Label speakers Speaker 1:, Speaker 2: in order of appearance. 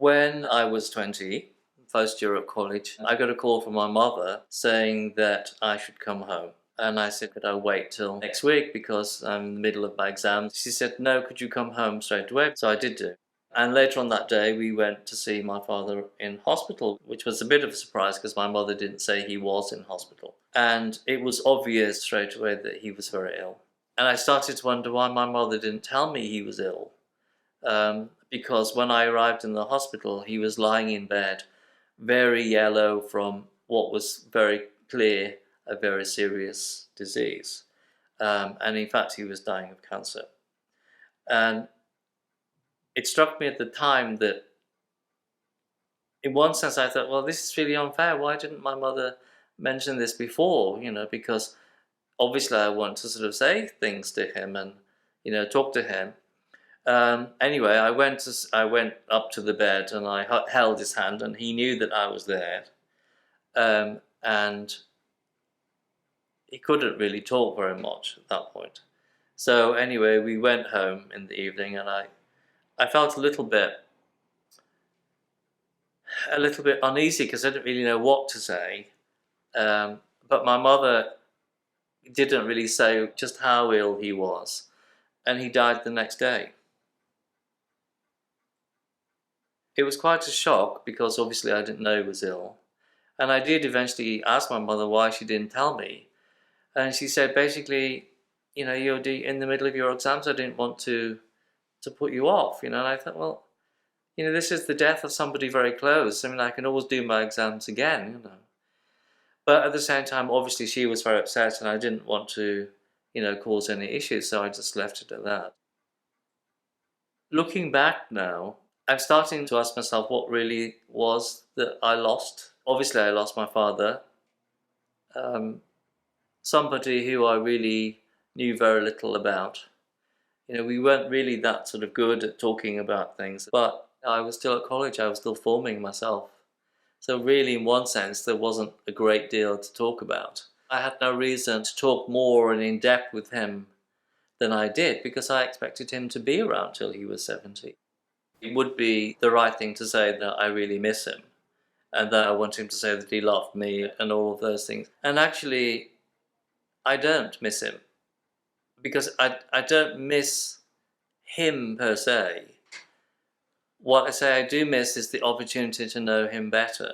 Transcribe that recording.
Speaker 1: When I was 20, first year at college, I got a call from my mother saying that I should come home. And I said, could I wait till next week because I'm in the middle of my exams? She said, no, could you come home straight away? So I did do. And later on that day, we went to see my father in hospital, which was a bit of a surprise because my mother didn't say he was in hospital. And it was obvious straight away that he was very ill. And I started to wonder why my mother didn't tell me he was ill. Because when I arrived in the hospital, he was lying in bed, very yellow from what was very clear a very serious disease. And in fact, he was dying of cancer. And it struck me at the time that, in one sense, I thought, well, this is really unfair. Why didn't my mother mention this before? Because obviously I want to sort of say things to him and, talk to him. Anyway, I went up to the bed and I held his hand, and he knew that I was there. And he couldn't really talk very much at that point. So anyway, we went home in the evening, and I felt a little bit uneasy because I didn't really know what to say. But my mother didn't really say just how ill he was, and he died the next day. It was quite a shock because obviously I didn't know he was ill. And I did eventually ask my mother why she didn't tell me. And she said, basically, you're in the middle of your exams, I didn't want to put you off, And I thought, well, this is the death of somebody very close. I mean, I can always do my exams again, But at the same time, obviously she was very upset and I didn't want to, cause any issues. So I just left it at that. Looking back now, I'm starting to ask myself what really was that I lost. Obviously, I lost my father, somebody who I really knew very little about. We weren't really that sort of good at talking about things, but I was still at college, I was still forming myself. So really, in one sense, there wasn't a great deal to talk about. I had no reason to talk more and in depth with him than I did because I expected him to be around till he was 70. It would be the right thing to say that I really miss him and that I want him to say that he loved me and all of those things. And actually, I don't miss him because I don't miss him per se. What I say I do miss is the opportunity to know him better.